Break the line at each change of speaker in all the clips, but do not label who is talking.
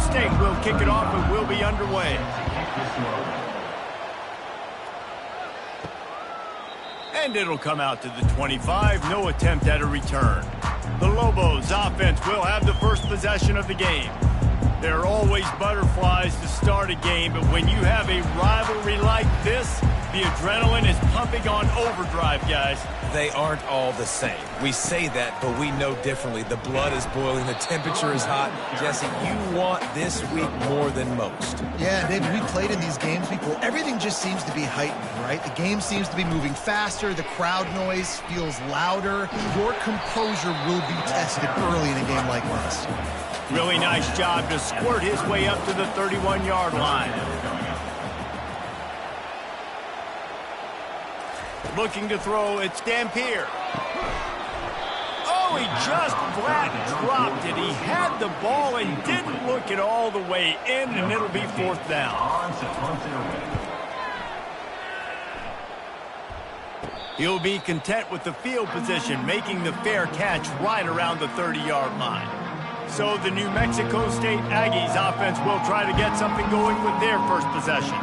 State will kick it off and will be underway. And it'll come out to the 25. No attempt at a return. The Lobos offense will have the first possession of the game. There are always butterflies to start a game, but when you have a rivalry like this, the adrenaline is pumping on overdrive, guys.
They aren't all the same. We say that, but we know differently. The blood is boiling. The temperature is hot. Jesse, you want this week more than most.
Yeah, David, we played in these games before. Everything just seems to be heightened, right? The game seems to be moving faster. The crowd noise feels louder. Your composure will be tested early in a game like this.
Really nice job to squirt his way up to the 31-yard line. Looking to throw, it's Dampier. Oh, he just flat dropped it. He had the ball and didn't look it all the way in, and it'll be fourth down. He'll be content with the field position, making the fair catch right around the 30-yard line. So the New Mexico State Aggies offense will try to get something going with their first possession.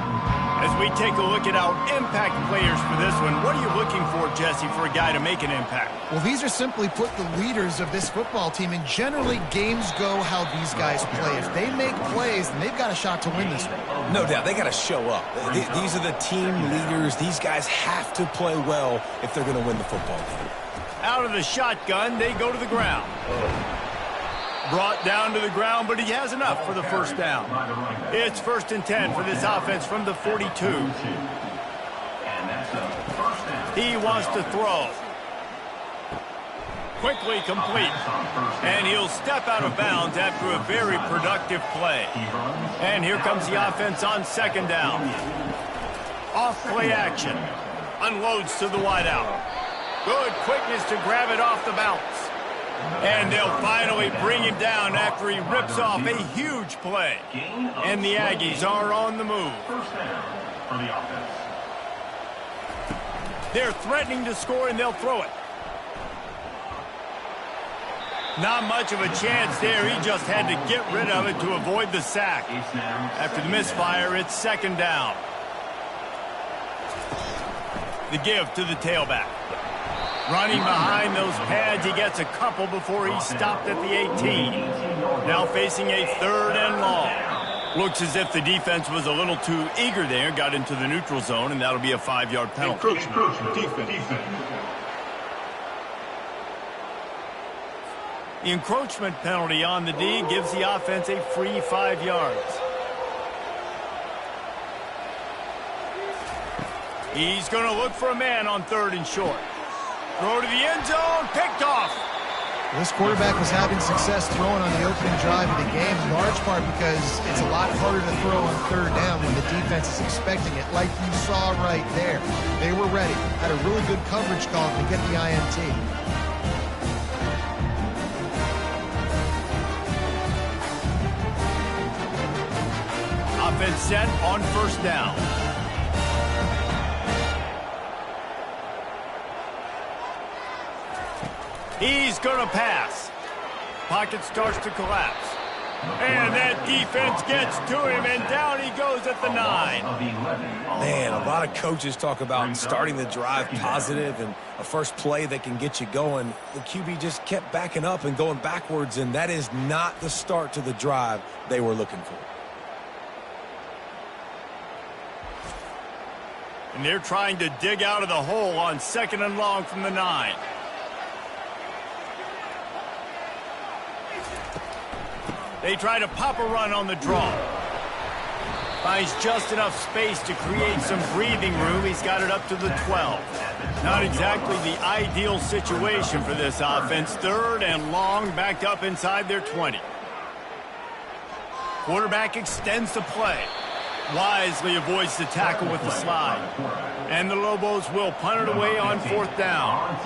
As we take a look at our impact players for this one, what are you looking for, Jesse, for a guy to make an impact?
Well, these are simply put the leaders of this football team, and generally games go how these guys play. If they make plays, then they've got a shot to win this one.
No doubt. They got to show up. These are the team leaders. These guys have to play well if they're going to win the football game.
Out of the shotgun, they go to the ground. Brought down to the ground, but he has enough for the first down. It's 1st and 10 for this offense from the 42. He wants to throw. Quickly complete. And he'll step out of bounds after a very productive play. And here comes the offense on 2nd down. Off play action. Unloads to the wideout. Good quickness to grab it off the bounce. And they'll finally bring him down after he rips off a huge play. And the Aggies are on the move. They're threatening to score, and they'll throw it. Not much of a chance there. He just had to get rid of it to avoid the sack. After the misfire, it's 2nd down. The give to the tailback. Running behind those pads, he gets a couple before he stopped at the 18. Now facing a 3rd and long. Looks as if the defense was a little too eager there, got into the neutral zone, and that'll be a 5-yard penalty.
Encroachment, defense.
The encroachment penalty on the D gives the offense a free 5 yards. He's going to look for a man on 3rd and short. Throw to the end zone, picked off.
This quarterback was having success throwing on the opening drive of the game, in large part because it's a lot harder to throw on 3rd down when the defense is expecting it, like you saw right there. They were ready, had a really good coverage call to get the INT.
Offense set on 1st down. He's going to pass. Pocket starts to collapse. And that defense gets to him, and down he goes at the 9.
Man, a lot of coaches talk about starting the drive positive and a first play that can get you going. The QB just kept backing up and going backwards, and that is not the start to the drive they were looking for.
And they're trying to dig out of the hole on 2nd and long from the 9. They try to pop a run on the draw. Finds just enough space to create some breathing room. He's got it up to the 12. Not exactly the ideal situation for this offense. 3rd and long, backed up inside their 20. Quarterback extends the play. Wisely avoids the tackle with the slide. And the Lobos will punt it away on 4th down.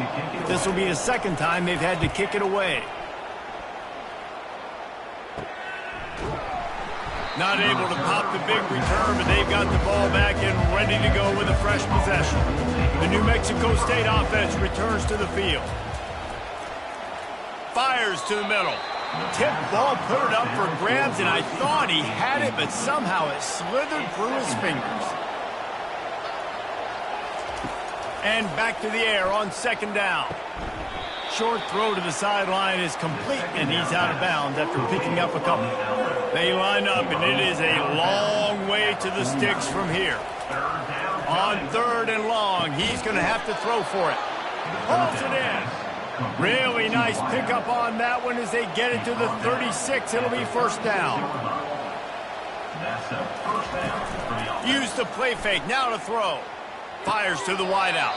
This will be the 2nd time they've had to kick it away. Not able to pop the big return, but they've got the ball back and ready to go with a fresh possession. The New Mexico State offense returns to the field. Fires to the middle. Tip ball, put it up for grabs, and I thought he had it, but somehow it slithered through his fingers. And back to the air on second down. Short throw to the sideline is complete, and he's out of bounds after picking up a couple. They line up, and it is a long way to the sticks from here. On third and long, he's going to have to throw for it. Pulls it in. Really nice pickup on that one as they get it to the 36. It'll be first down. Use the play fake. Now to throw. Fires to the wideout.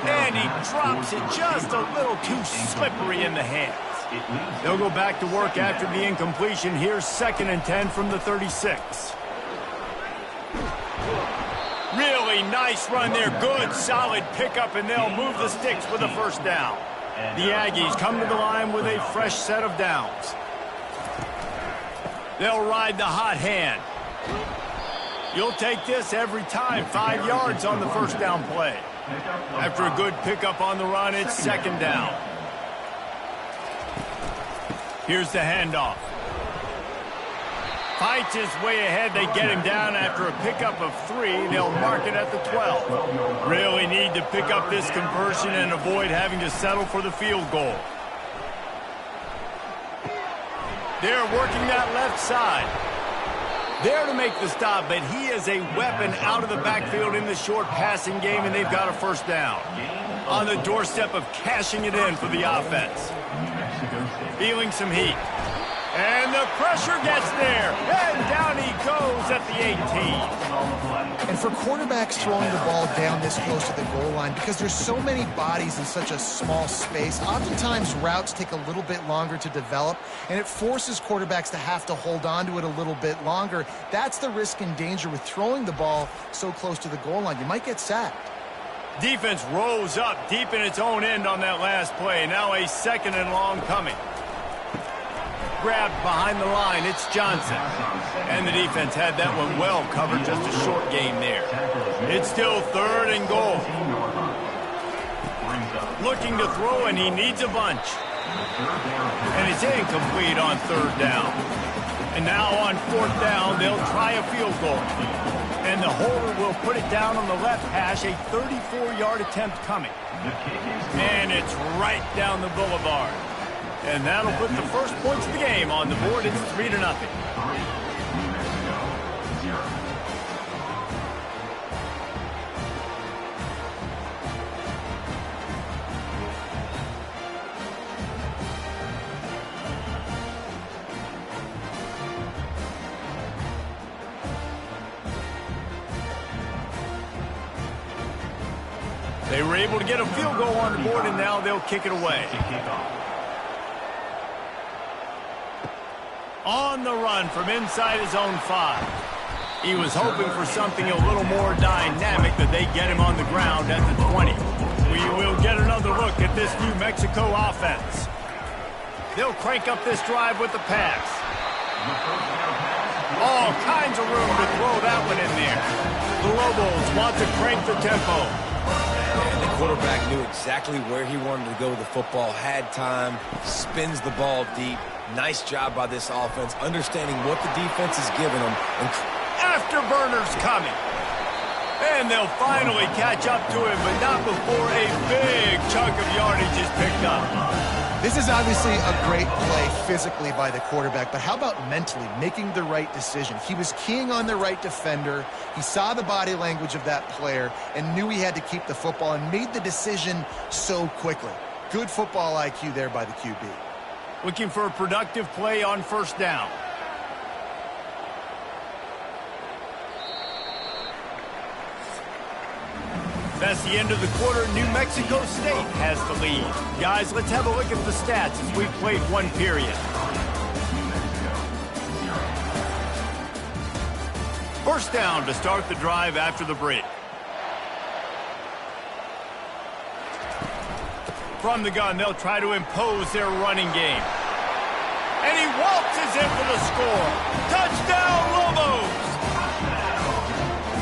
And he drops it just a little too slippery in the hands. They'll go back to work after the incompletion. Here's 2nd and 10 from the 36. Really nice run there. Good, solid pickup, and they'll move the sticks with a first down. The Aggies come to the line with a fresh set of downs. They'll ride the hot hand. You'll take this every time. 5 yards on the first down play. After a good pickup on the run, it's 2nd down. Here's the handoff. Fights his way ahead. They get him down after a pickup of 3. They'll mark it at the 12. Really need to pick up this conversion and avoid having to settle for the field goal. They're working that left side. There to make the stop, but he is a weapon out of the backfield in the short passing game, and they've got a first down. On the doorstep of cashing it in for the offense. Feeling some heat. And the pressure gets there. And down he goes at the 18.
And for quarterbacks throwing the ball down this close to the goal line, because there's so many bodies in such a small space, oftentimes routes take a little bit longer to develop, and it forces quarterbacks to have to hold on to it a little bit longer. That's the risk and danger with throwing the ball so close to the goal line. You might get sacked.
Defense rose up deep in its own end on that last play. Now a 2nd and long coming. Grabbed behind the line, it's Johnson. And the defense had that one well covered, just a short gain there. It's still 3rd and goal. Looking to throw, and he needs a bunch. And it's incomplete on 3rd down. And now on 4th down, they'll try a field goal. And the holder will put it down on the left hash, a 34-yard attempt coming. And it's right down the boulevard. And that'll put the first points of the game on the board. It's 3-0. They were able to get a field goal on the board, and now they'll kick it away. On the run from inside his own 5. He was hoping for something a little more dynamic, but they get him on the ground at the 20. We will get another look at this New Mexico offense. They'll crank up this drive with the pass. All kinds of room to throw that one in there. The Lobos want to crank the tempo.
And the quarterback knew exactly where he wanted to go with the football, had time, spins the ball deep. Nice job by this offense, understanding what the defense is giving them. And
afterburners coming. And they'll finally catch up to him, but not before a big chunk of yardage is picked up.
This is obviously a great play physically by the quarterback, but how about mentally making the right decision? He was keying on the right defender. He saw the body language of that player and knew he had to keep the football and made the decision so quickly. Good football IQ there by the QB.
Looking for a productive play on first down. That's the end of the quarter. New Mexico State has the lead. Guys, let's have a look at the stats as we've played one period. First down to start the drive after the break. From the gun, they'll try to impose their running game. And he waltzes in for the score. Touchdown, Lobos!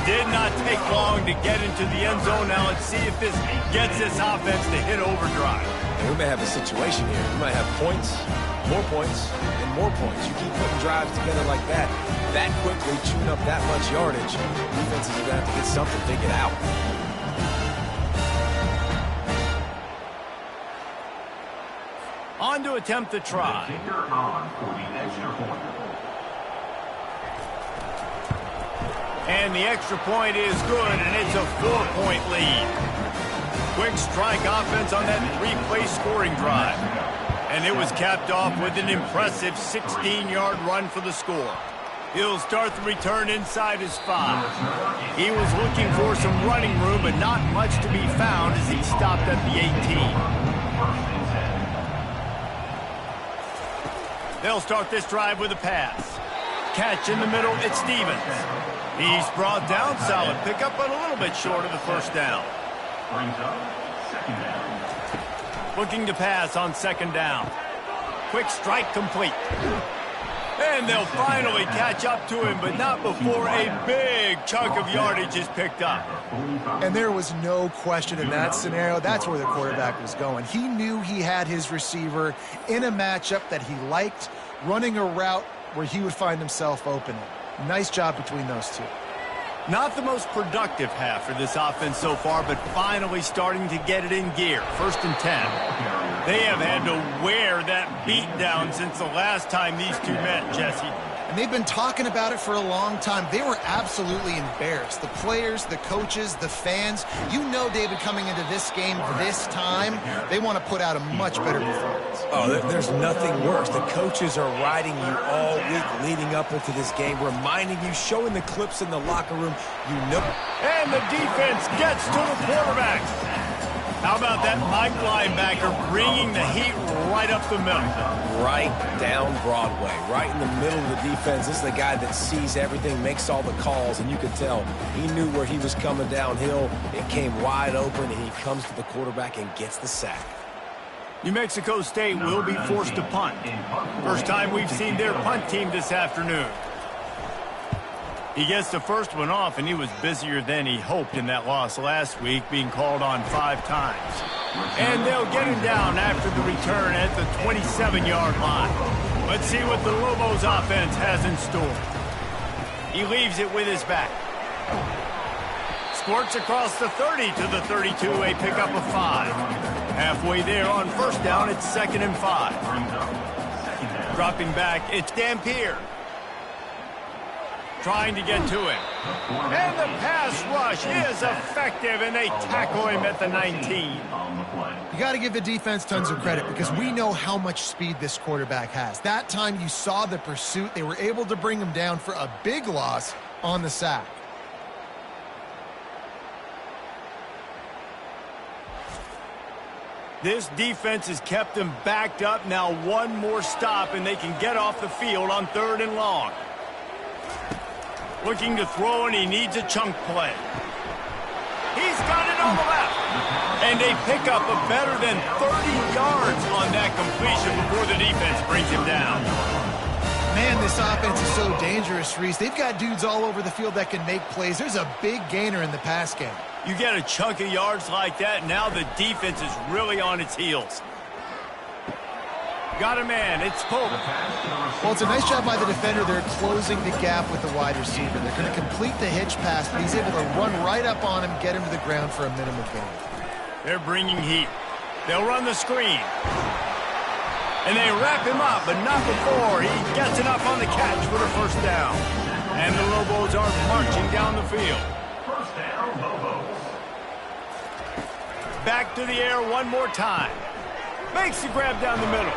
Did not take long to get into the end zone. Now let's see if this gets this offense to hit overdrive.
And we may have a situation here. We might have points, and more points. You keep putting drives together like that quickly, chewing up that much yardage, defenses are going to have to get something figured out.
On to attempt the try. And the extra point is good, and it's a 4-point lead. Quick strike offense on that 3-play scoring drive. And it was capped off with an impressive 16-yard run for the score. He'll start the return inside his 5. He was looking for some running room, but not much to be found as he stopped at the 18. They'll start this drive with a pass. Catch in the middle, it's Stevens. He's brought down, solid pickup, but a little bit short of the first down. Looking to pass on second down. Quick strike complete. And they'll finally catch up to him, but not before a big chunk of yardage is picked up.
And there was no question in that scenario. That's where the quarterback was going. He knew he had his receiver in a matchup that he liked, running a route where he would find himself open. Nice job between those two.
Not the most productive half for this offense so far, but finally starting to get it in gear. 1st and 10. They have had to wear that beat down since the last time these two met, Jesse.
And they've been talking about it for a long time. They were absolutely embarrassed. The players, the coaches, the fans. You know, David, coming into this game this time, they want to put out a much better performance.
Oh, there's nothing worse. The coaches are riding you all week leading up into this game, reminding you, showing the clips in the locker room, you know.
And the defense gets to the quarterback. How about that Mike linebacker bringing the heat right up the middle?
Right down Broadway, right in the middle of the defense. This is the guy that sees everything, makes all the calls, and you could tell he knew where he was coming downhill. It came wide open, and he comes to the quarterback and gets the sack.
New Mexico State will be forced to punt. First time we've seen their punt team this afternoon. He gets the first one off, and he was busier than he hoped in that loss last week, being called on 5 times. And they'll get him down after the return at the 27-yard line. Let's see what the Lobos offense has in store. He leaves it with his back. Squirts across the 30 to the 32, a pickup of 5. Halfway there on first down, it's 2nd and 5. Dropping back, it's Dampier. Trying to get to him. And the pass rush is effective, and they tackle him at the 19.
You got to give the defense tons of credit because we know how much speed this quarterback has. That time you saw the pursuit. They were able to bring him down for a big loss on the sack.
This defense has kept them backed up. Now one more stop, and they can get off the field on 3rd and long. Looking to throw, and he needs a chunk play. He's got it on the left. And a pickup of better than 30 yards on that completion before the defense brings him down.
Man, this offense is so dangerous, Reese. They've got dudes all over the field that can make plays. There's a big gainer in the pass game.
You get a chunk of yards like that, now the defense is really on its heels. Got a man, it's Pope.
Well, it's a nice job by the defender. They're closing the gap with the wide receiver. They're going to complete the hitch pass, but he's able to run right up on him, get him to the ground for a minimum gain.
They're bringing heat. They'll run the screen. And they wrap him up, but not before he gets enough on the catch for the first down. And the Lobos are marching down the field.
First down, Lobos.
Back to the air one more time. Makes the grab down the middle.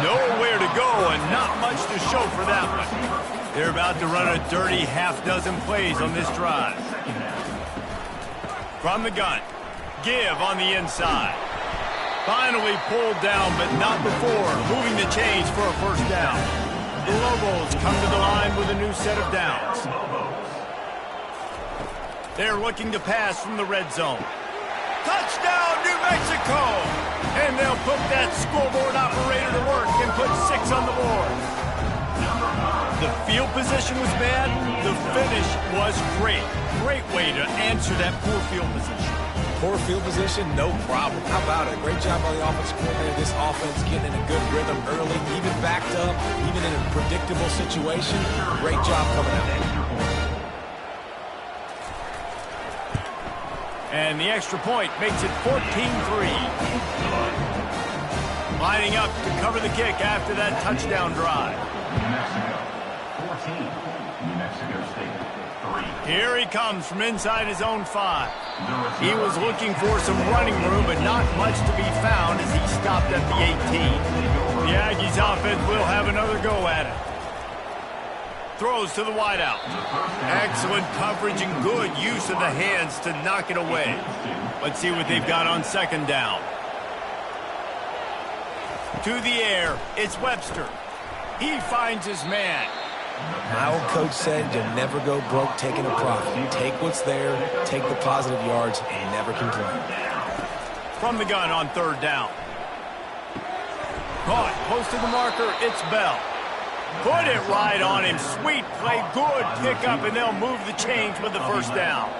Nowhere to go and not much to show for that one. They're about to run a dirty half-dozen plays on this drive. From the gun, Give on the inside. Finally pulled down, but not before moving the chains for a first down. The Lobos come to the line with a new set of downs. They're looking to pass from the red zone. Touchdown, New Mexico! And they'll put that scoreboard operator to work and put 6 on the board. The field position was bad. The finish was great. Great way to answer that poor field position.
Poor field position, no problem. How about it? Great job by the offensive coordinator. This offense getting in a good rhythm early, even backed up, even in a predictable situation. Great job coming out.
And the extra point makes it 14-3. Lining up to cover the kick after that touchdown drive.
New Mexico, 14. New Mexico State, 3.
Here he comes from inside his own 5. He was looking for some running room, but not much to be found as he stopped at the 18. The Aggies offense will have another go at it. Throws to the wideout. Excellent coverage and good use of the hands to knock it away. Let's see what they've got on second down. To the air, it's Webster. He finds his man.
My old coach said you never go broke taking a profit. Take what's there, take the positive yards, and never complain.
From the gun on third down. Caught close to the marker, it's Bell. Put it right on him. Sweet play, good pickup, and they'll move the chains with the first down.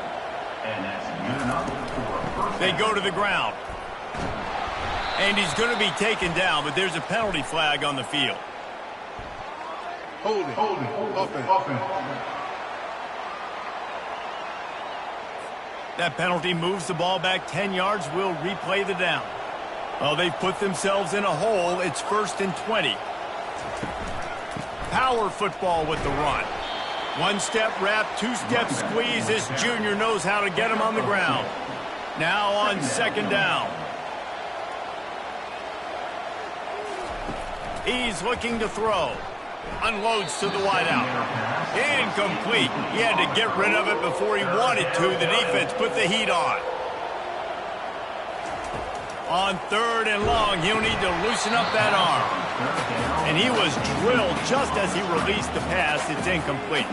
They go to the ground. And he's going to be taken down, but there's a penalty flag on the field.
Holding. Offense.
That penalty moves the ball back 10 yards. We'll replay the down. Well, they've put themselves in a hole. It's 1st and 20. Power football with the run. One-step wrap, two-step squeeze. This junior knows how to get him on the ground. Now on second down. He's looking to throw. Unloads to the wideout. Incomplete. He had to get rid of it before he wanted to. The defense put the heat on. On third and long, he'll need to loosen up that arm. And he was drilled just as he released the pass. It's incomplete.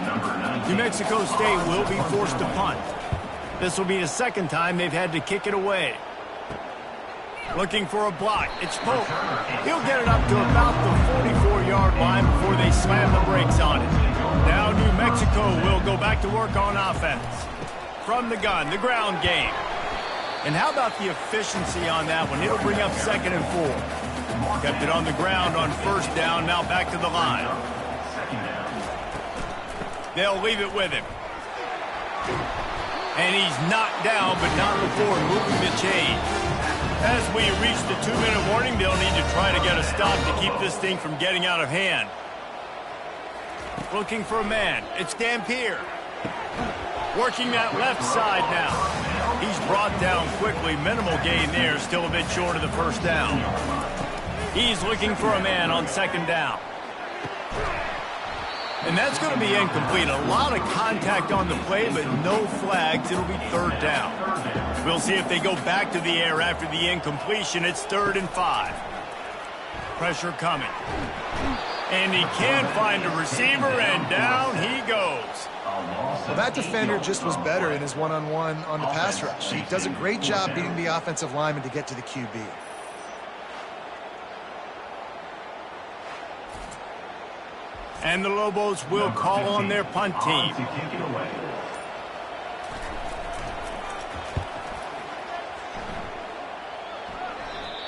New Mexico State will be forced to punt. This will be the second time they've had to kick it away. Looking for a block. It's Pope. He'll get it up to about the 44-yard line before they slam the brakes on it. Now New Mexico will go back to work on offense. From the gun, the ground game. And how about the efficiency on that one? It'll bring up 2nd and 4. Kept it on the ground on first down. Now back to the line. They'll leave it with him. And he's knocked down, but not before moving the chain. As we reach the 2-minute warning, they'll need to try to get a stop to keep this thing from getting out of hand. Looking for a man. It's Dampier. Working that left side now. He's brought down quickly. Minimal gain there. Still a bit short of the first down. He's looking for a man on second down. And that's going to be incomplete. A lot of contact on the play, but no flags. It'll be third down. We'll see if they go back to the air after the incompletion. It's 3rd and 5. Pressure coming. And he can't find a receiver, and down he goes.
Well, that defender just was better in his one-on-one on the pass rush. He does a great job beating the offensive lineman to get to the QB.
And the Lobos will call on their punt team.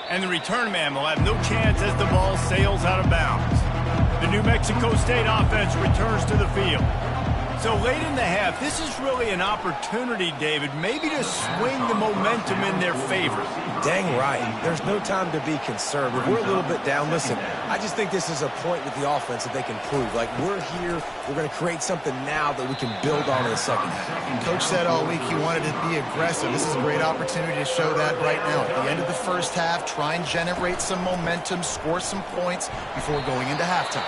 And the return man will have no chance as the ball sails out of bounds. The New Mexico State offense returns to the field. So late in the half, this is really an opportunity, David, maybe to swing the momentum in their favor.
Dang right. There's no time to be conservative. We're a little bit down. Listen, I just think this is a point with the offense that they can prove. Like, we're here. We're going to create something now that we can build on in the second half.
Coach said all week he wanted to be aggressive. This is a great opportunity to show that right now. At the end of the first half, try and generate some momentum, score some points before going into halftime.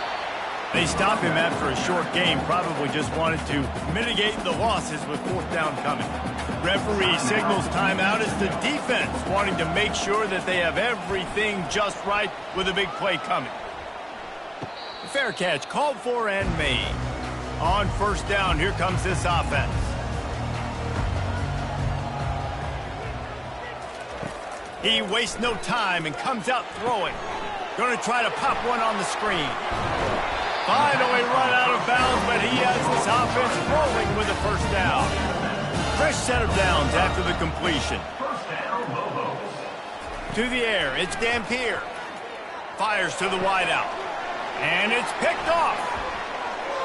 They stop him after a short game, probably just wanted to mitigate the losses with 4th down coming. Referee signals timeout as the defense wanting to make sure that they have everything just right with a big play coming. Fair catch called for and made. On first down, here comes this offense. He wastes no time and comes out throwing. Going to try to pop one on the screen. Finally run out of bounds, but he has this offense rolling with a first down. Fresh set of downs after the completion. To the air, it's Dampier. Fires to the wideout. And it's picked off.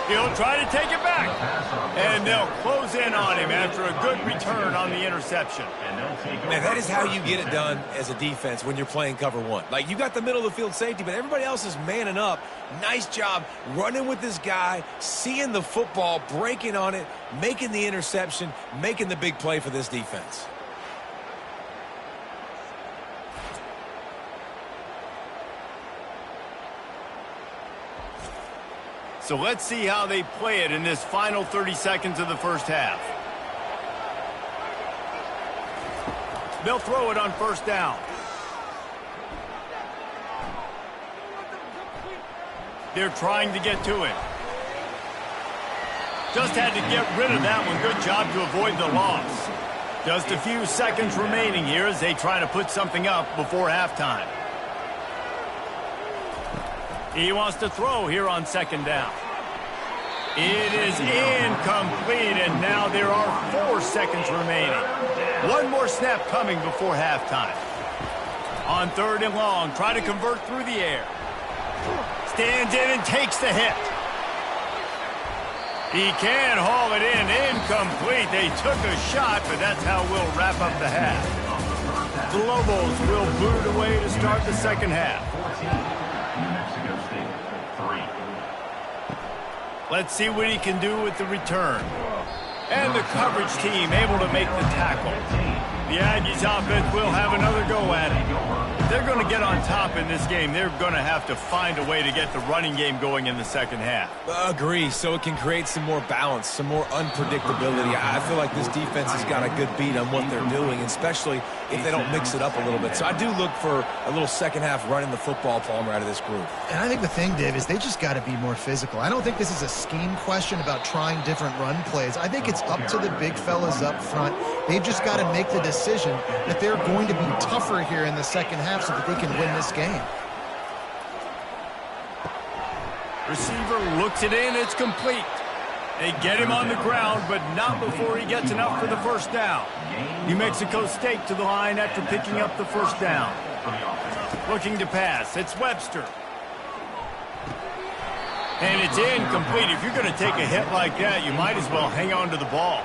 He'll try to take it back. And they'll close in on him after a good return on the interception.
Man, that is how you get it done as a defense when you're playing cover one. Like, you got the middle of the field safety, but everybody else is manning up. Nice job running with this guy, seeing the football, breaking on it, making the interception, making the big play for this defense.
So let's see how they play it in this final 30 seconds of the first half. They'll throw it on first down. They're trying to get to it. Just had to get rid of that one. Good job to avoid the loss. Just a few seconds remaining here as they try to put something up before halftime. He wants to throw here on second down. It is incomplete, and now there are 4 seconds remaining. One more snap coming before halftime. On third and long, try to convert through the air. Stands in and takes the hit. He can haul it in. Incomplete. They took a shot, but that's how we'll wrap up the half. The Lobos will boot away to start the second half. Let's see what he can do with the return. And the coverage team able to make the tackle. The Aggies offense will have another go at it. If they're going to get on top in this game, they're going to have to find a way to get the running game going in the second half.
Agree, so it can create some more balance, some more unpredictability. I feel like this defense has got a good beat on what they're doing, especially if they don't mix it up a little bit. So I do look for a little second half running the football, Palmer, out of this group.
And I think the thing, Dave, is they just got to be more physical. I don't think this is a scheme question about trying different run plays. I think it's up to the big fellas up front. They've just got to make the decision that they're going to be tougher here in the second half so that they can win this game.
Receiver looks it in. It's complete. They get him on the ground, but not before he gets enough for the first down. New Mexico State to the line after picking up the first down. Looking to pass. It's Webster. And it's incomplete. If you're going to take a hit like that, you might as well hang on to the ball.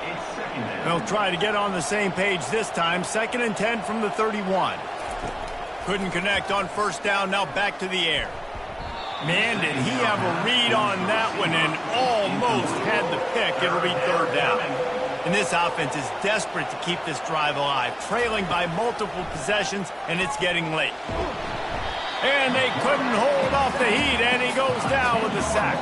They'll try to get on the same page this time. 2nd and 10 from the 31. Couldn't connect on first down. Now back to the air. Man, did he have a read on that one and almost had the pick. It'll be third down. And this offense is desperate to keep this drive alive, trailing by multiple possessions, and it's getting late. And they couldn't hold off the heat, and he goes down with a sack.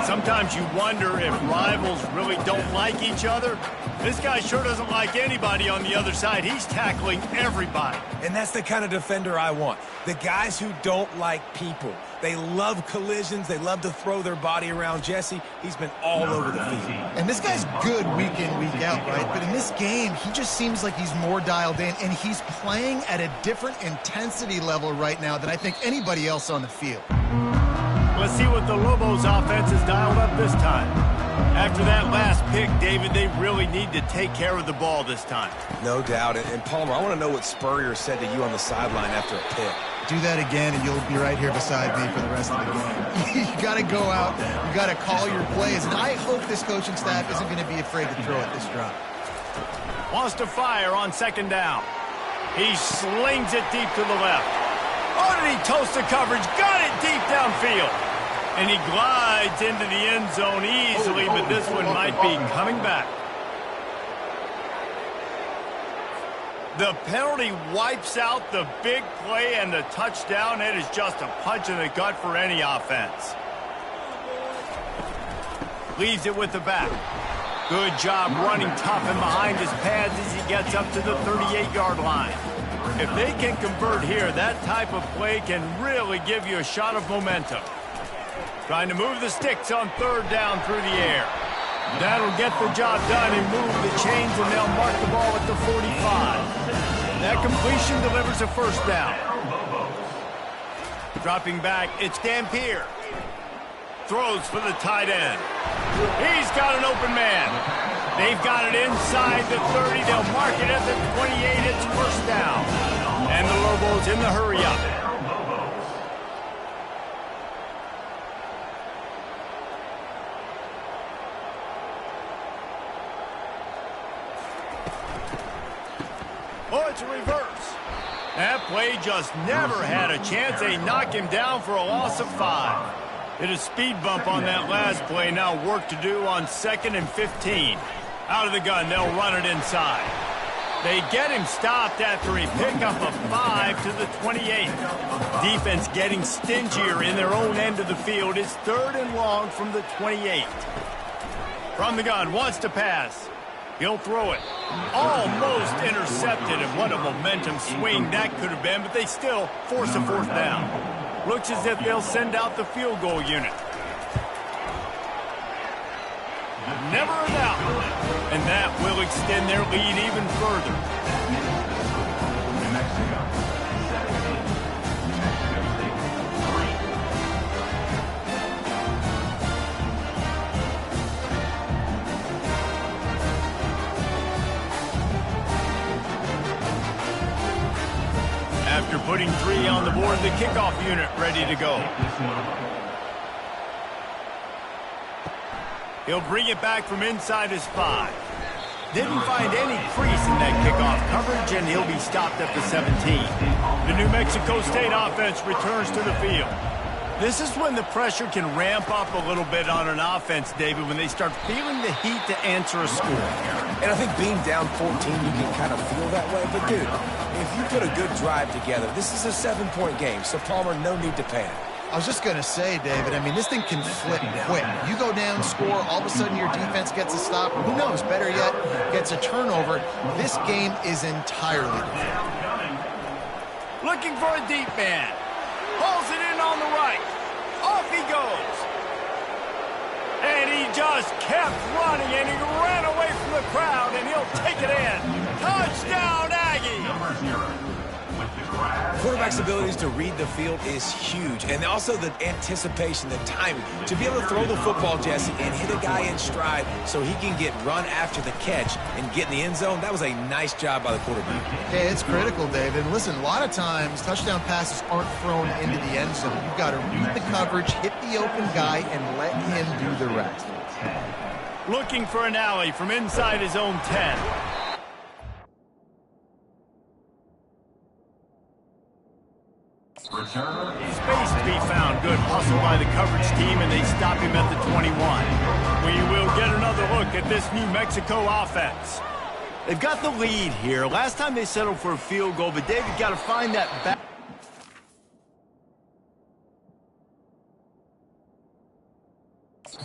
Sometimes you wonder if rivals really don't like each other. This guy sure doesn't like anybody on the other side. He's tackling everybody.
And that's the kind of defender I want. The guys who don't like people. They love collisions. They love to throw their body around. Jesse, he's been all over the field.
And this guy's good week in, week out, right? But in this game, he just seems like he's more dialed in, and he's playing at a different intensity level right now than I think anybody else on the field.
Let's see what the Lobos offense has dialed up this time. After that last pick, David, they really need to take care of the ball this time.
No doubt. And Palmer, I want to know what Spurrier said to you on the sideline after a pick.
Do that again, and you'll be right here beside me for the rest of the game. You got to go out. You got to call your plays. And I hope this coaching staff isn't going to be afraid to throw at this drive.
Wants to fire on second down. He slings it deep to the left. Oh, did he toast the coverage? Got it deep downfield. And he glides into the end zone easily, but this one might be coming back. The penalty wipes out the big play, and the touchdown. It is just a punch in the gut for any offense. Leaves it with the back. Good job running tough and behind his pads as he gets up to the 38-yard line. If they can convert here, that type of play can really give you a shot of momentum. Trying to move the sticks on third down through the air. That'll get the job done and move the chains, and they'll mark the ball at the 45. That completion delivers a first down. Dropping back, it's Dampier. Throws for the tight end. He's got an open man. They've got it inside the 30. They'll mark it at the 28. It's first down. And the Lobos in the hurry-up. Oh, it's a reverse. That play just never had a chance. They knock him down for a loss of 5. Hit a speed bump on that last play. Now work to do on 2nd and 15. Out of the gun, they'll run it inside. They get him stopped after he picked up a 5 to the 28. Defense getting stingier in their own end of the field. It's 3rd and long from the 28. From the gun, wants to pass. He'll throw it. Almost intercepted, and what a momentum swing that could have been, but they still force a 4th down. Looks as if they'll send out the field goal unit. Never a doubt. And that will extend their lead even further.
New Mexico, 17. New Mexico State, 3.
After putting 3 on the board, the kickoff unit ready to go. He'll bring it back from inside his 5. Didn't find any crease in that kickoff coverage, and he'll be stopped at the 17. The New Mexico State offense returns to the field. This is when the pressure can ramp up a little bit on an offense, David, when they start feeling the heat to answer a score.
And I think being down 14, you can kind of feel that way. But, dude, if you put a good drive together, this is a 7-point game, so Palmer, no need to panic.
I was just going to say, David, I mean, this thing can flip quick. You go down, score, all of a sudden your defense gets a stop, or who knows, better yet, gets a turnover. This game is entirely different.
Looking for a deep man. Pulls it in on the right. Off he goes. And he just kept running, and he ran away from the crowd, and he'll take it in. Touchdown, Aggie!
Number 0.
Quarterback's abilities to read the field is huge, and also the anticipation, the timing. To be able to throw the football, Jesse, and hit a guy in stride so he can get run after the catch and get in the end zone, that was a nice job by the quarterback.
Hey, it's critical, David. Listen, a lot of times touchdown passes aren't thrown into the end zone. You've got to read the coverage, hit the open guy, and let him do the rest.
Looking for an alley from inside his own 10. Space to be found. Good hustle by the coverage team, and they stop him at the 21. We will get another look at this New Mexico offense. They've got the lead here. Last time they settled for a field goal, but David got to find that back.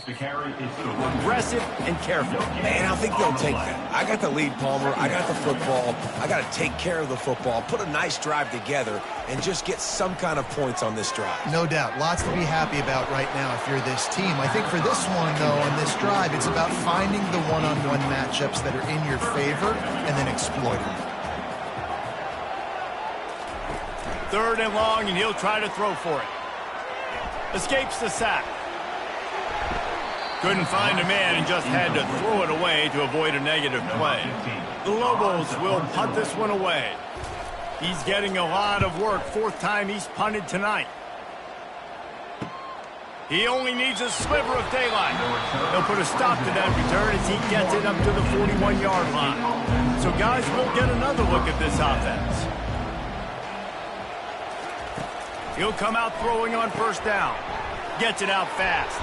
The carry is
aggressive and careful.
And I think they'll take that. I got the lead, Palmer. I got the football. I got to take care of the football, put a nice drive together, and just get some kind of points on this drive.
No doubt. Lots to be happy about right now if you're this team. I think for this one, though, on this drive, it's about finding the one-on-one matchups that are in your favor and then exploiting them.
3rd and long, and he'll try to throw for it. Escapes the sack. Couldn't find a man and just had to throw it away to avoid a negative play. The Lobos will punt this one away. He's getting a lot of work. 4th time he's punted tonight. He only needs a sliver of daylight. They'll put a stop to that return as he gets it up to the 41-yard line. So guys, we'll get another look at this offense. He'll come out throwing on 1st down. Gets it out fast.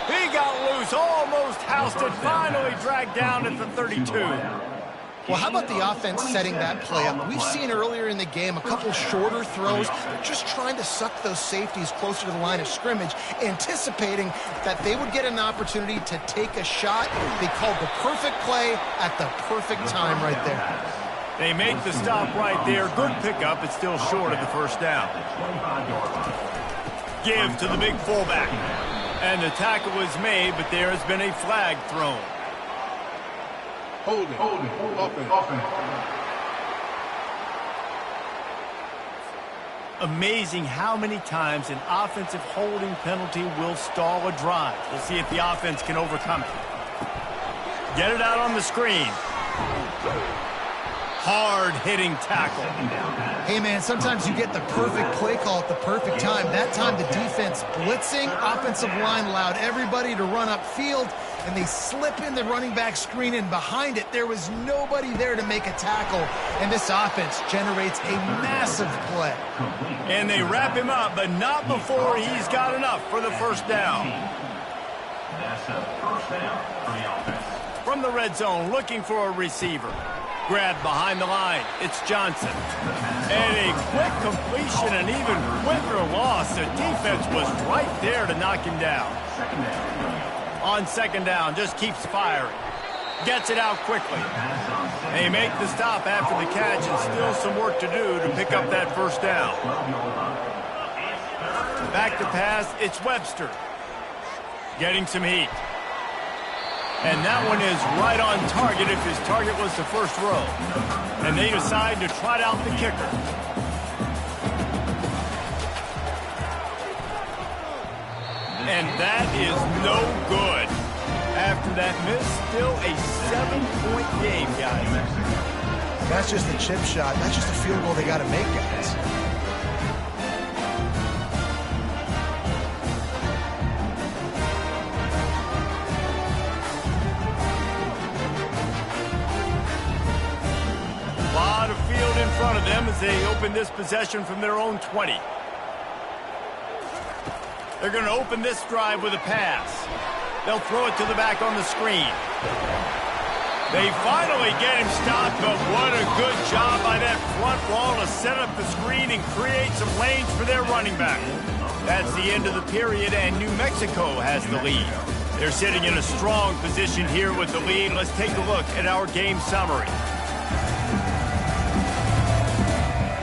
He got loose, almost housed it, finally dragged down at the 32.
Well, how about the offense setting that play up? We've seen earlier in the game a couple shorter throws. They're just trying to suck those safeties closer to the line of scrimmage, anticipating that they would get an opportunity to take a shot. They called the perfect play at the perfect time right there.
They make the stop right there. Good pickup. It's still short of the 1st down. Give to the big fullback. And the tackle was made, but there has been a flag thrown.
Holding. Offense.
Amazing how many times an offensive holding penalty will stall a drive. We'll see if the offense can overcome it. Get it out on the screen. Hard-hitting tackle.
Hey, man, sometimes you get the perfect play call at the perfect time. That time the defense blitzing, offensive line allowed everybody to run upfield, and they slip in the running back screen, and behind it, there was nobody there to make a tackle, and this offense generates a massive play.
And they wrap him up, but not before he's got enough for the first down.
That's a first down for the offense.
From the red zone, looking for a receiver. Grabbed behind the line. It's Johnson. And a quick completion, an even quicker loss. The defense was right there to knock him down. On second down, just keeps firing. Gets it out quickly. They make the stop after the catch, and still some work to do to pick up that first down. Back to pass, it's Webster. Getting some heat. And that one is right on target if his target was the first row. And they decide to trot out the kicker. And that is no good. After that miss, still a 7-point game, guys.
That's just a chip shot. That's just a field goal they got to make, guys.
In front of them as they open this possession from their own 20. They're going to open this drive with a pass. They'll throw it to the back on the screen. They finally get him stopped, but what a good job by that front wall to set up the screen and create some lanes for their running back. That's the end of the period, and New Mexico has the lead. They're sitting in a strong position here with the lead. Let's take a look at our game summary.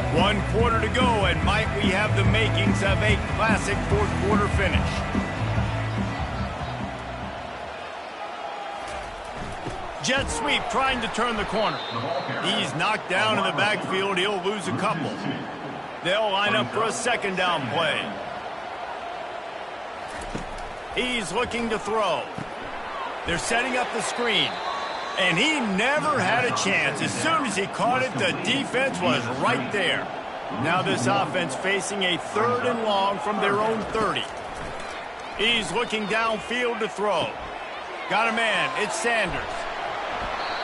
1 quarter to go, and might we have the makings of a classic fourth quarter finish. Jet sweep trying to turn the corner. He's knocked down in the backfield. He'll lose a couple. They'll line up for a second down play. He's looking to throw. They're setting up the screen. And he never had a chance. As soon as he caught it, the defense was right there. Now this offense facing a 3rd and long from their own 30. He's looking downfield to throw. Got a man. It's Sanders.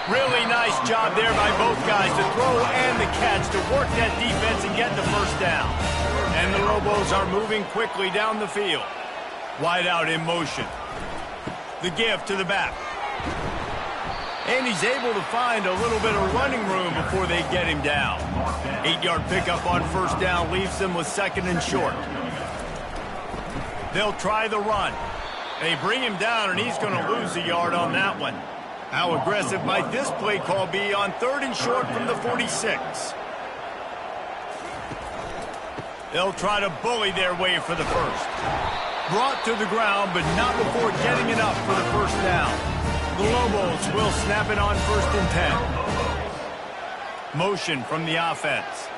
Really nice job there by both guys to throw and the catch to work that defense and get the first down. And the Lobos are moving quickly down the field. Wide out in motion. The give to the back. And he's able to find a little bit of running room before they get him down. 8-yard pickup on first down leaves them with 2nd and short. They'll try the run. They bring him down, and he's going to lose a yard on that one. How aggressive might this play call be on 3rd and short from the 46? They'll try to bully their way for the first. Brought to the ground, but not before getting it up for the first down. The Lobos will snap it on 1st and 10. Motion from the offense.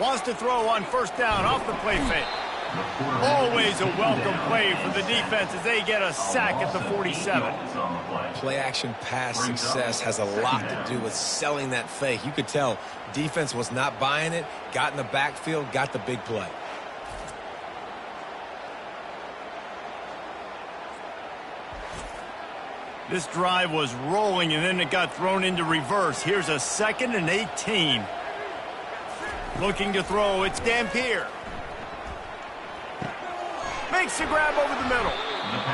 Wants to throw on first down off the play fake. Always a welcome play for the defense as they get a sack at the 47.
Play action pass success has a lot to do with selling that fake. You could tell defense was not buying it, got in the backfield, got the big play.
This drive was rolling, and then it got thrown into reverse. Here's a 2nd and 18. Looking to throw, it's Dampier. Makes the grab over the middle.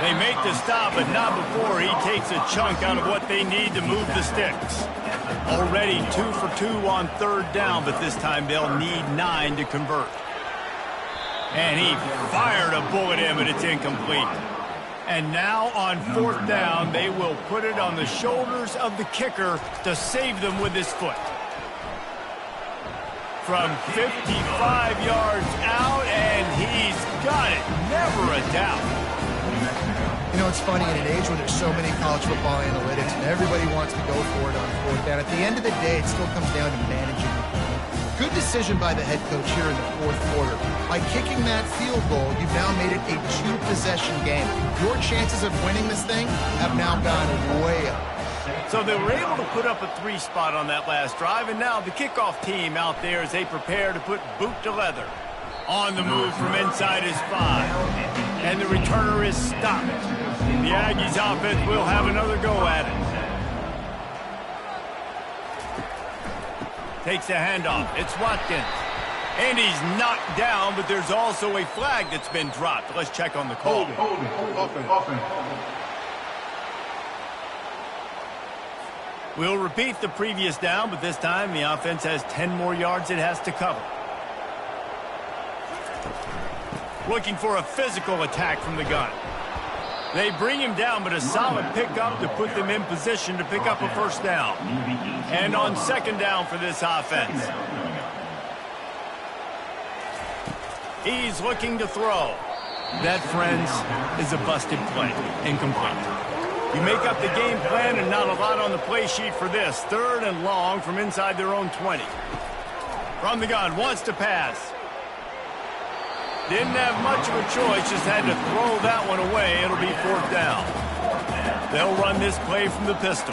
They make the stop, but not before he takes a chunk out of what they need to move the sticks. Already 2 for 2 on 3rd down, but this time they'll need 9 to convert. And he fired a bullet in, but it's incomplete. And now on 4th down, they will put it on the shoulders of the kicker to save them with his foot. From 55 yards out, and he's got it. Never a doubt.
You know, it's funny, in an age where there's so many college football analytics and everybody wants to go for it on 4th down, at the end of the day, it still comes down to managing the game. Good decision by the head coach here in the fourth quarter. By kicking that field goal, you've now made it a 2-possession game. Your chances of winning this thing have now gone way up.
So they were able to put up a 3 spot on that last drive, and now the kickoff team out there as they prepare to put boot to leather. On the move from inside is 5, and the returner is stopped. The Aggies offense will have another go at it. Takes a handoff. It's Watkins. And he's knocked down, but there's also a flag that's been dropped. Let's check on the call.
Offense.
We'll repeat the previous down, but this time the offense has 10 more yards it has to cover. Looking for a physical attack from the gun. They bring him down, but a solid pickup to put them in position to pick up a first down. And on second down for this offense. He's looking to throw. That, friends, is a busted play. Incomplete. You make up the game plan and not a lot on the play sheet for this. 3rd and long from inside their own 20. From the gun, wants to pass. Didn't have much of a choice, just had to throw that one away. It'll be 4th down. They'll run this play from the pistol.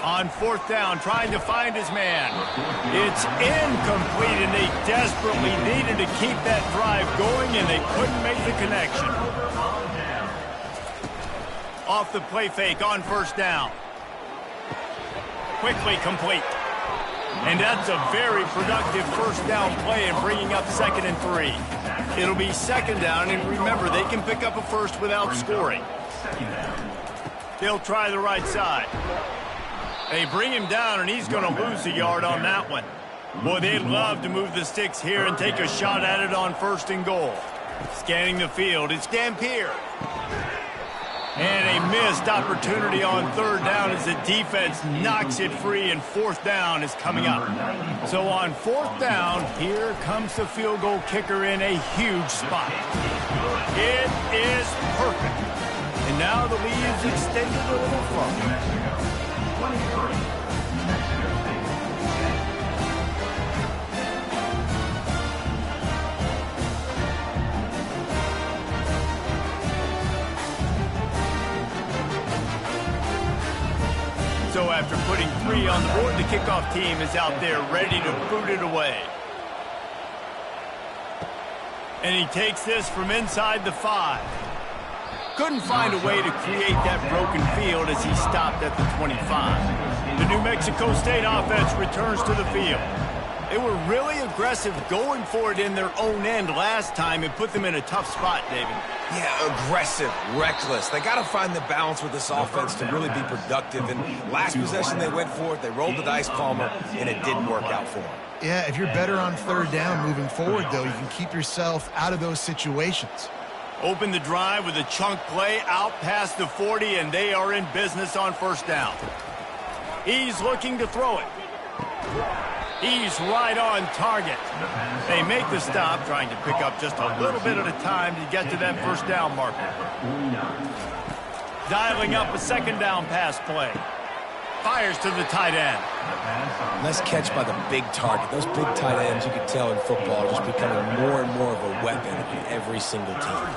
On 4th down, trying to find his man. It's incomplete, and they desperately needed to keep that drive going, and they couldn't make the connection. Off the play fake on 1st down. Quickly complete. And that's a very productive first down play and bringing up 2nd and 3. It'll be 2nd down, and remember, they can pick up a first without scoring. They'll try the right side. They bring him down, and he's going to lose a yard on that one. Boy, they'd love to move the sticks here and take a shot at it on 1st and goal. Scanning the field, it's Dampier. And a missed opportunity on 3rd down as the defense knocks it free, and 4th down is coming up. So on 4th down, here comes the field goal kicker in a huge spot. It is perfect. And now the lead is extended a little further. So after putting 3 on the board, the kickoff team is out there ready to boot it away. And he takes this from inside the 5. Couldn't find a way to create that broken field as he stopped at the 25. The New Mexico State offense returns to the field. They were really aggressive going for it in their own end last time and put them in a tough spot, David.
Yeah, aggressive, reckless. They got to find the balance with this offense to really be productive. And last possession they went for it, they rolled the dice, Palmer, and it didn't work out for them.
Yeah, if you're better on 3rd down moving forward, though, you can keep yourself out of those situations.
Open the drive with a chunk play out past the 40, and they are in business on 1st down. He's looking to throw it. He's right on target. They make the stop, trying to pick up just a little bit at a time to get to that 1st down marker. Dialing up a 2nd down pass play. Fires to the tight end.
Nice catch by the big target. Those big tight ends, you can tell in football, are just becoming more and more of a weapon in every single team.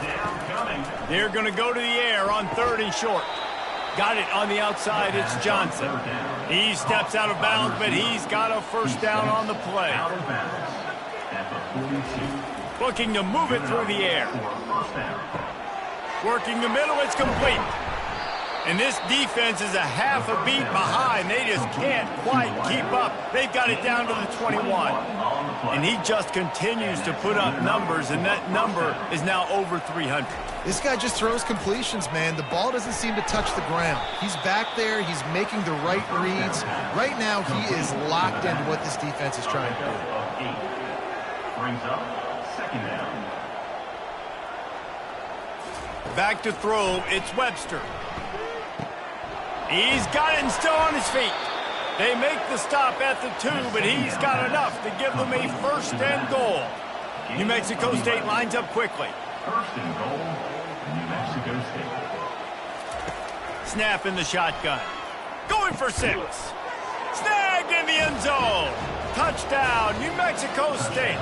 They're going to go to the air on 3rd and short. Got it on the outside. It's Johnson. He steps out of bounds, but he's got a 1st down on the play. Looking to move it through the air. Working the middle. It's complete. And this defense is a half a beat behind. They just can't quite keep up. They've got it down to the 21. And he just continues to put up numbers, and that number is now over 300.
This guy just throws completions, man. The ball doesn't seem to touch the ground. He's back there. He's making the right reads. Right now, he is locked into what this defense is trying to do.
Brings up 2nd down.
Back to throw. It's Webster. He's got it and still on his feet. They make the stop at the 2, but he's got enough to give them a 1st and goal. New Mexico State lines up quickly.
1st and goal, New Mexico State.
Snap in the shotgun. Going for 6. Snag! Plugged in the end zone. Touchdown, New Mexico State.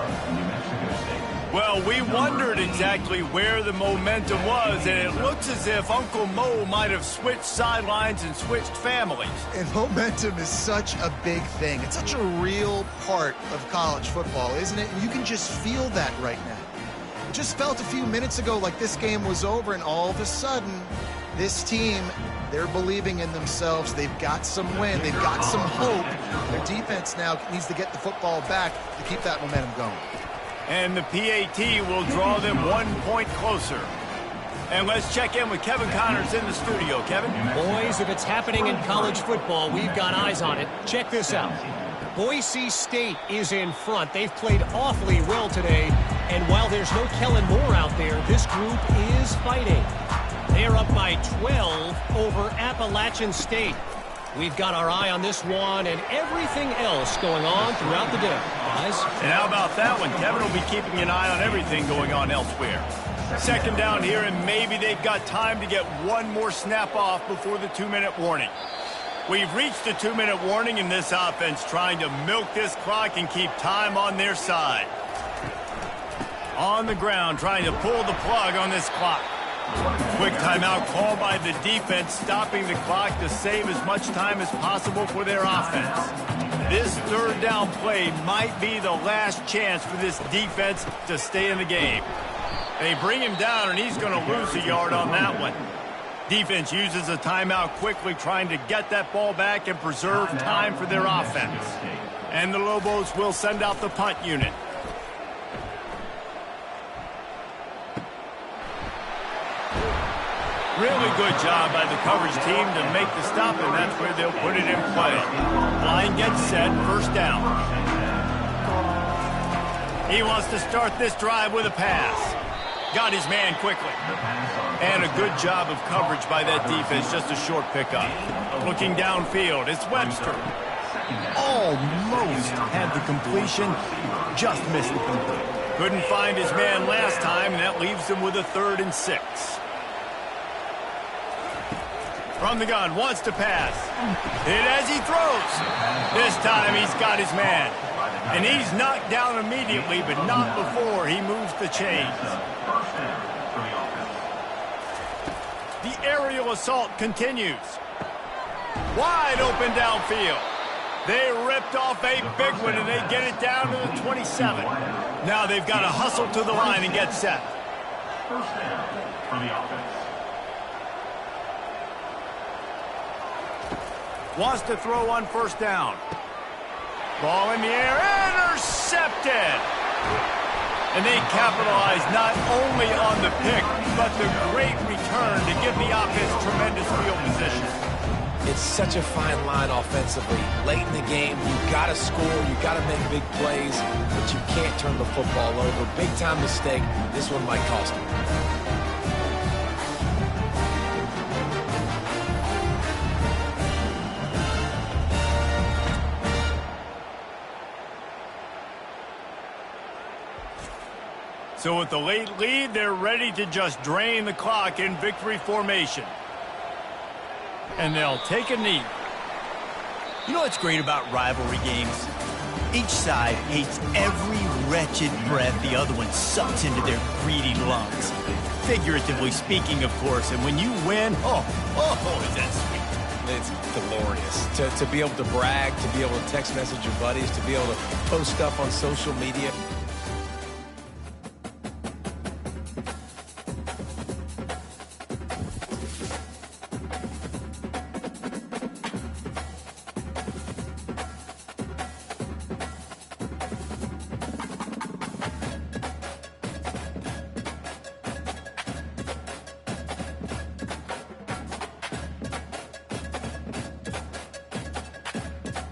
Well, we wondered exactly where the momentum was, and it looks as if Uncle Mo might have switched sidelines and switched families.
And momentum is such a big thing. It's such a real part of college football, isn't it? And you can just feel that right now. It just felt a few minutes ago like this game was over, and all of a sudden, this team, they're believing in themselves. They've got some wind. They've got some hope. Their defense now needs to get the football back to keep that momentum going.
And the PAT will draw them 1 point closer. And let's check in with Kevin Connors in the studio. Kevin?
Boys, if it's happening in college football, we've got eyes on it. Check this out. Boise State is in front. They've played awfully well today. And while there's no Kellen Moore out there, this group is fighting. They are up by 12 over Appalachian State. We've got our eye on this one and everything else going on throughout the day, guys.
And how about that one? Kevin will be keeping an eye on everything going on elsewhere. Second down here, and maybe they've got time to get one more snap off before the 2-minute warning. We've reached the 2-minute warning in this offense, trying to milk this clock and keep time on their side. On the ground, trying to pull the plug on this clock. Quick timeout called by the defense, stopping the clock to save as much time as possible for their offense. This third down play might be the last chance for this defense to stay in the game. They bring him down, and he's going to lose a yard on that one. Defense uses a timeout quickly, trying to get that ball back and preserve time for their offense. And the Lobos will send out the punt unit. Really good job by the coverage team to make the stop, and that's where they'll put it in play. Line gets set, first down. He wants to start this drive with a pass. Got his man quickly. And a good job of coverage by that defense, just a short pickup. Looking downfield, it's Webster. Almost had the completion, just missed the complete. Couldn't find his man last time, and that leaves him with a 3rd and 6. From the gun, wants to pass. Hit as he throws. This time he's got his man. And he's knocked down immediately, but not before he moves the chains. The aerial assault continues. Wide open downfield. They ripped off a big one, and they get it down to the 27. Now they've got to hustle to the line and get set.
First down for the offense.
Wants to throw on first down. Ball in the air, intercepted! And they capitalize not only on the pick, but the great return to give the offense tremendous field position.
It's such a fine line offensively. Late in the game, you got to score, you got to make big plays, but you can't turn the football over. Big time mistake. This one might cost them.
So with the late lead, they're ready to just drain the clock in victory formation. And they'll take a knee.
You know what's great about rivalry games? Each side hates every wretched breath the other one sucks into their greedy lungs. Figuratively speaking, of course. And when you win, oh, is that sweet.
It's glorious to be able to brag, to be able to text message your buddies, to be able to post stuff on social media.